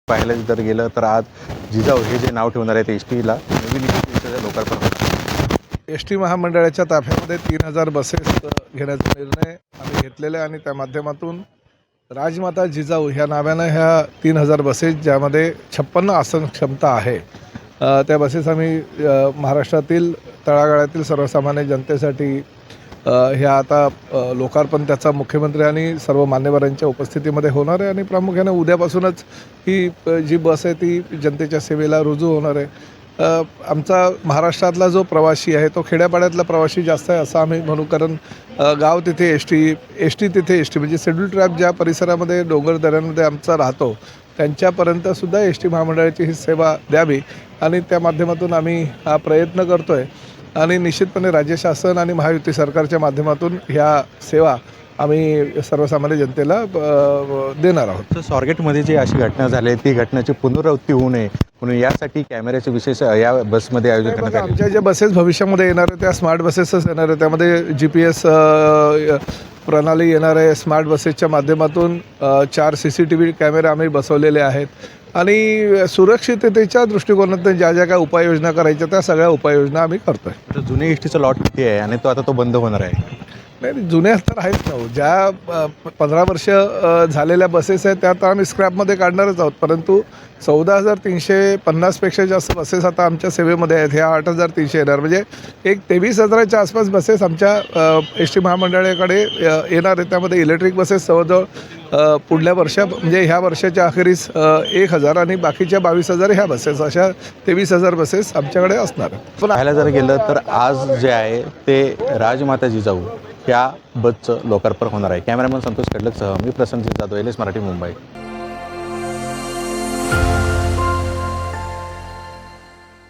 पाहायला जर गेलं तर आज जिजाऊ हे जे नाव ठेवणार आहे ते एसटीला नवीन एसटीचं लोकार्पण होणार. एस टी महामंडळाच्या ताफ्यामध्ये 3000 बसेस घेण्याचा निर्णय आम्ही घेतलेला आहे आणि त्या माध्यमातून राजमाता जिजाऊ ह्या नावानं ह्या 3000 बसेस ज्यामध्ये 56 आसन क्षमता आहे त्या बसेस आम्ही महाराष्ट्रातील तळागाळातील सर्वसामान्य जनतेसाठी ह्या आता लोकार्पण त्याचा मुख्यमंत्री आणि सर्व मान्यवरांच्या उपस्थितीमध्ये होणार आहे आणि प्रामुख्याने उद्यापासूनच ही जी बस आहे ती जनतेच्या सेवेला रुजू होणार आहे. आमचा महाराष्ट्रातला जो प्रवासी आहे तो खेड्यापाड्यातला प्रवासी जास्त आहे असं आम्ही म्हणू, कारण गाव तिथे एस टी तिथे एस टी म्हणजे शेड्यूल ट्राईब ज्या परिसरामध्ये डोंगर दऱ्यांमध्ये आमचा राहतो त्यांच्यापर्यंतसुद्धा एस टी महामंडळाची ही सेवा द्यावी आणि त्या माध्यमातून आम्ही हा प्रयत्न करतो आहे आणि निश्चितपणे राज्य शासन आणि महायुती सरकारच्या माध्यमातून ह्या सेवा आम्ही सर्वसामान्य जनतेला देणार आहोत. तर स्वारगेटमध्ये जी अशी घटना झाली ती घटनेची पुनरावृत्ती होऊ नये म्हणून यासाठी कॅमेऱ्याचे विशेष या बसमध्ये आयोजन करण्यात आले. आमच्या ज्या बसेस भविष्यामध्ये येणार आहे त्या स्मार्ट बसेसच येणार आहे. त्यामध्ये GPS प्रणाली येणार आहे. स्मार्ट बसेसच्या माध्यमातून 4 CCTV कॅमेरे आम्ही बसवलेले आहेत आणि सुरक्षिततेच्या दृष्टिकोनातून ज्या ज्या काय उपाययोजना करायच्या त्या सगळ्या उपाययोजना आम्ही करतो आहे. तर जुने एसटीचा लॉट किती आहे आणि तो बंद होणार आहे? नाही, जुन्या तर आहेत ना. ज्या 15 वर्ष झालेल्या बसेस आहेत त्या तर आम्ही स्क्रॅपमध्ये काढणारच आहोत, परंतु 14,350 पेक्षा जास्त बसेस आता आमच्या सेवेमध्ये आहेत. ह्या 8,300 येणार म्हणजे एक 23,000च्या आसपास बसेस आमच्या एस टी महामंडळाकडे येणार आहेत. त्यामध्ये इलेक्ट्रिक बसेस जवळजवळ पुढल्या म्हणजे ह्या वर्षाच्या अखेरीस 1,000 आणि बाकीच्या 22,000 ह्या बसेस, अशा 23,000 बसेस आमच्याकडे असणार. पण पाहायला जर गेलं तर आज जे आहे ते राजमाता जिजाऊ या बसचं लोकार्पण होणार आहे. कॅमेरामन संतोष कडलकसह मी प्रसन्नजित जाधव, LS मराठी, मुंबई.